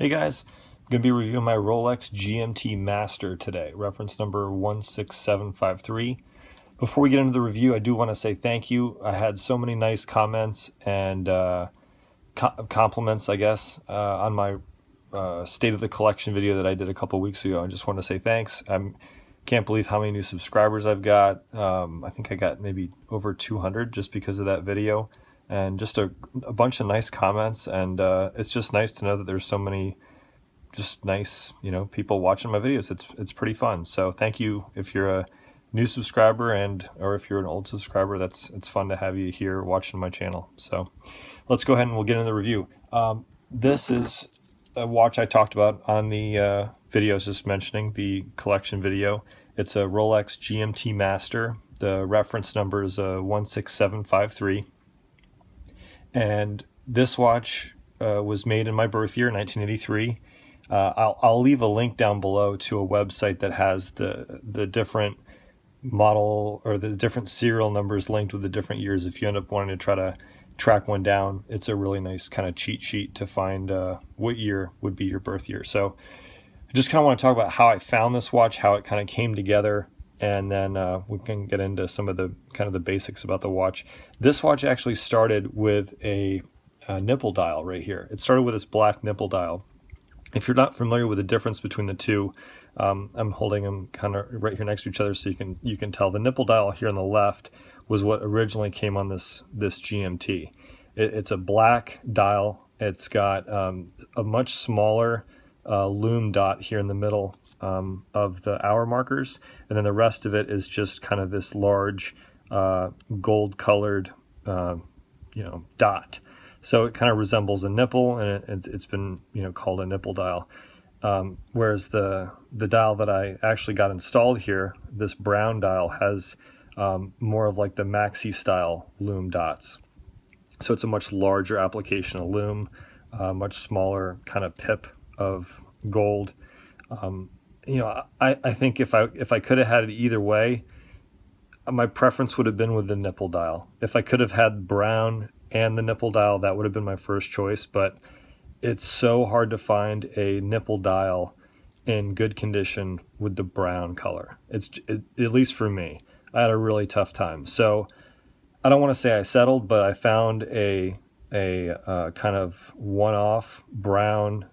Hey guys, I'm going to be reviewing my Rolex GMT Master today, reference number 16753. Before we get into the review, I do want to say thank you. I had so many nice comments and compliments, I guess, on my State of the Collection video that I did a couple weeks ago. I just want to say thanks. I can't believe how many new subscribers I've got. I think I got maybe over 200 just because of that video. And just a bunch of nice comments, and it's just nice to know that there's so many just nice, people watching my videos. It's pretty fun. So thank you if you're a new subscriber or if you're an old subscriber. It's fun to have you here watching my channel. So let's go ahead and we'll get into the review. This is a watch I talked about on the video I was just mentioning, the collection video. It's a Rolex GMT Master. The reference number is 16753. And this watch was made in my birth year, 1983. I'll leave a link down below to a website that has the different model or the different serial numbers linked with the different years. If you end up wanting to try to track one down, it's a really nice kind of cheat sheet to find what year would be your birth year. So I just kind of want to talk about how I found this watch, how it kind of came together, and then we can get into some of the the basics about the watch. This watch actually started with a nipple dial right here. It started with this black nipple dial. If you're not familiar with the difference between the two, I'm holding them kind of right here next to each other so you can tell. The nipple dial here on the left was what originally came on this GMT. It's a black dial. It's got a much smaller lume dot here in the middle of the hour markers, and then the rest of it is just kind of this large gold colored dot. So it kind of resembles a nipple, and it's been called a nipple dial. Whereas the dial that I actually got installed here, this brown dial, has more of like the maxi style lume dots. So it's a much larger application of lume, much smaller kind of pip of gold. I think if I could have had it either way, my preference would have been with the nipple dial. If I could have had brown and the nipple dial, that would have been my first choice, but it's so hard to find a nipple dial in good condition with the brown color. At least for me, I had a really tough time. So I don't want to say I settled, but I found a kind of one-off brown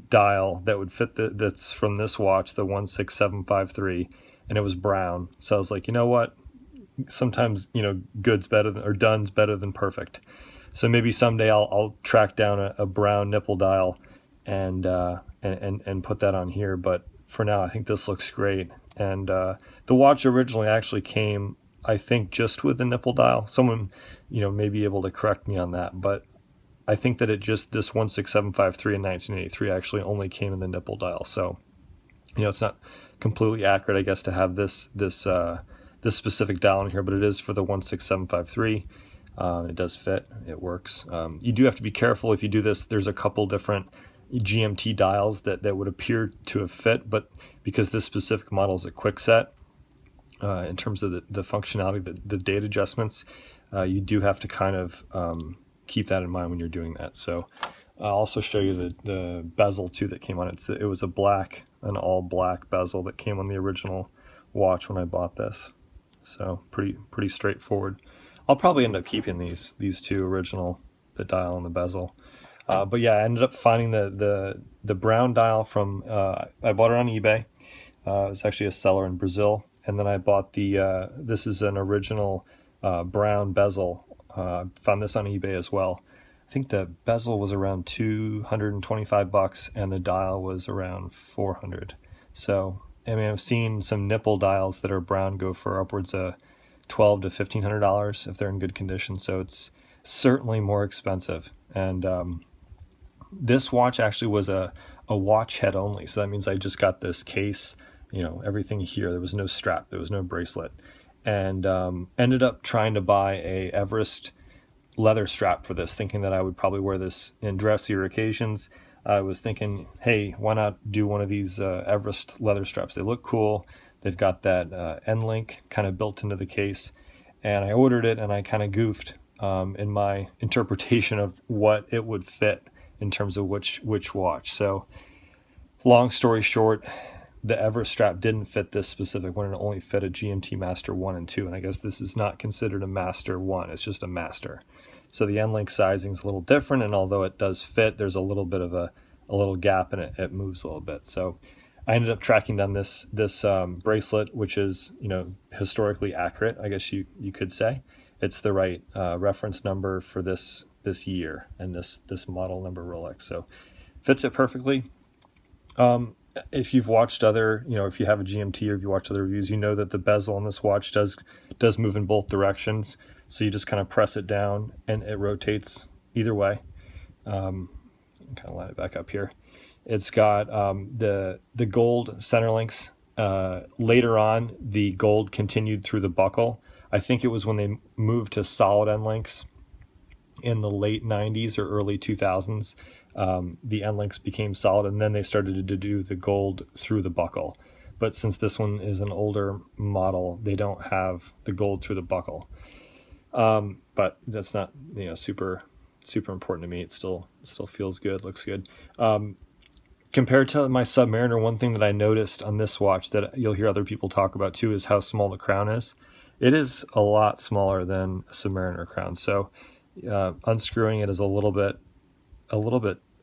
dial that would fit that's from this watch, the 16753, and it was brown. So I was like, you know what? Sometimes good's better than, or done's better than perfect. So maybe someday I'll track down a brown nipple dial and put that on here. But for now, I think this looks great. And the watch originally actually came, I think, just with the nipple dial. Someone may be able to correct me on that, but I think that this 16753 in 1983 actually only came in the nipple dial. So it's not completely accurate, I guess, to have this specific dial in here, but it is for the 16753. It does fit, it works. You do have to be careful if you do this. There's a couple different GMT dials that would appear to have fit, but because this specific model is a quick set, in terms of the functionality, the date adjustments, you do have to kind of keep that in mind when you're doing that. So I'll also show you the bezel too that came on it. It was an all black bezel that came on the original watch when I bought this. So pretty straightforward. I'll probably end up keeping these two original, the dial and the bezel. But yeah, I ended up finding the brown dial from, I bought it on eBay. It was actually a seller in Brazil. And then I bought this is an original brown bezel. Found this on eBay as well. I think the bezel was around $225 and the dial was around $400. So I mean, I've seen some nipple dials that are brown go for upwards of $1,200 to $1,500 if they're in good condition. So it's certainly more expensive. And this watch actually was a watch head only. So that means I just got this case, everything here. There was no strap, there was no bracelet, and ended up trying to buy a Everest leather strap for this, thinking that I would probably wear this in dressier occasions. I was thinking, hey, why not do one of these Everest leather straps? They look cool. They've got that end link kind of built into the case. And I ordered it, and I kind of goofed in my interpretation of what it would fit in terms of which watch. So long story short, the Everest strap didn't fit this specific one. It only fit a GMT Master 1 and 2. And I guess this is not considered a Master 1. It's just a Master. So the end link sizing is a little different. And although it does fit, there's a little bit of a little gap in it. It moves a little bit. So I ended up tracking down this bracelet, which is, you know, historically accurate, I guess you could say. It's the right reference number for this year and this model number Rolex. So fits it perfectly. If you've watched other, you know, if you have a GMT or if you watch other reviews, you know that the bezel on this watch does move in both directions. So you just kind of press it down and it rotates either way. Kind of line it back up here. It's got the gold center links. Later on, the gold continued through the buckle. I think it was when they moved to solid end links in the late 90s or early 2000s. The end links became solid, and then they started to do the gold through the buckle. But since this one is an older model, they don't have the gold through the buckle. But that's not, you know, super important to me. It still feels good, looks good. Compared to my Submariner, one thing that I noticed on this watch that you'll hear other people talk about too is how small the crown is. It is a lot smaller than a Submariner crown. So unscrewing it is a little bit,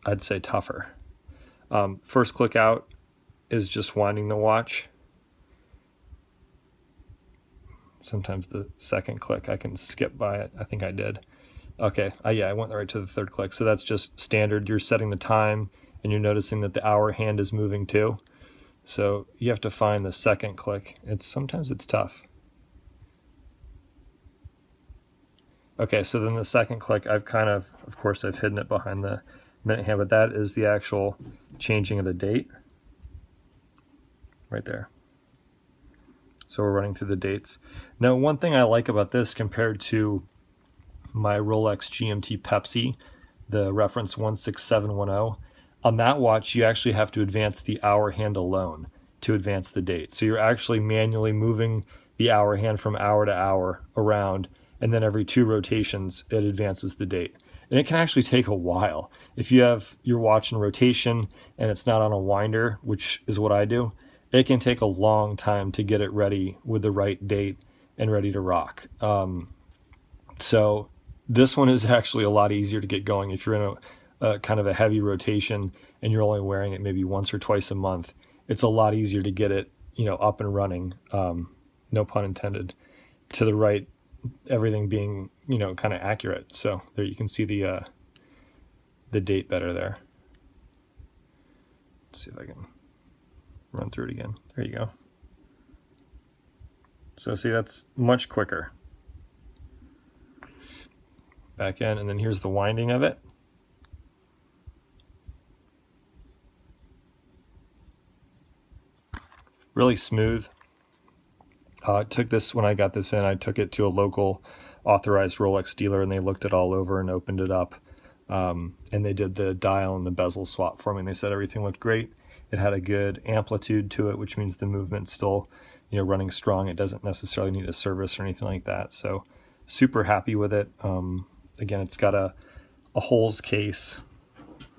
I'd say, tougher. First click out is just winding the watch. Sometimes the second click I can skip by it. I think I did. Okay, yeah, I went right to the third click. So that's just standard. You're setting the time and you're noticing that the hour hand is moving too. So you have to find the second click. Sometimes it's tough. Okay, so then the second click, I've kind of course, I've hidden it behind the minute hand, but that is the actual changing of the date right there. So we're running through the dates. Now, one thing I like about this compared to my Rolex GMT Pepsi, the reference 16710, on that watch, you actually have to advance the hour hand alone to advance the date. So you're actually manually moving the hour hand from hour to hour around, and then every 2 rotations, it advances the date. And it can actually take a while. If you have your watch in rotation and it's not on a winder, which is what I do, it can take a long time to get it ready with the right date and ready to rock. So this one is actually a lot easier to get going if you're in a kind of a heavy rotation and you're only wearing it maybe once or twice a month. It's a lot easier to get it, you know, up and running, no pun intended, to the right, everything being, you know, kind of accurate. So there you can see the date better there. Let's see if I can run through it again. There you go. So see, that's much quicker. Back in, and then here's the winding of it. Really smooth. Took this, when I got this in, I took it to a local authorized Rolex dealer and they looked it all over and opened it up. And they did the dial and the bezel swap for me, and they said everything looked great. It had a good amplitude to it, which means the movement's still, you know, running strong. It doesn't necessarily need a service or anything like that. So super happy with it. Again, it's got a holes case,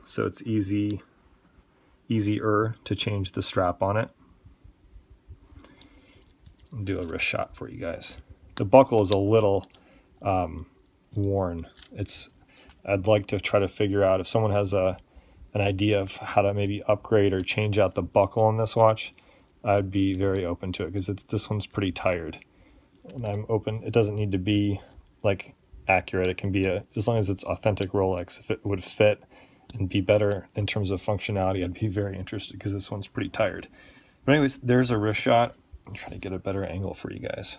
so it's easier to change the strap on it. I'll do a wrist shot for you guys. The buckle is a little worn. I'd like to try to figure out if someone has an idea of how to maybe upgrade or change out the buckle on this watch. I'd be very open to it because this one's pretty tired, and I'm open. It doesn't need to be like accurate. It can be as long as it's authentic Rolex. If it would fit and be better in terms of functionality, I'd be very interested because this one's pretty tired. But anyways, there's a wrist shot. I'm trying to get a better angle for you guys.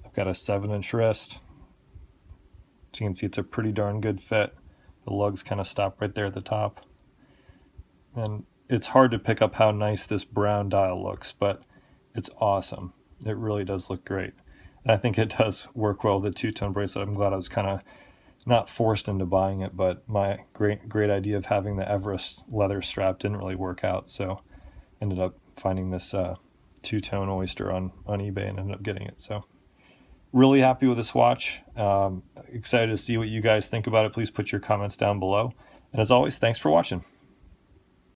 I've got a 7-inch wrist. So you can see it's a pretty darn good fit. The lugs kind of stop right there at the top. And it's hard to pick up how nice this brown dial looks, but it's awesome. It really does look great. And I think it does work well with the two-tone bracelet. I'm glad I was kind of not forced into buying it, but my great idea of having the Everest leather strap didn't really work out. So ended up finding this two-tone oyster on eBay and ended up getting it. So really happy with this watch. Excited to see what you guys think about it. Please put your comments down below. And as always, thanks for watching.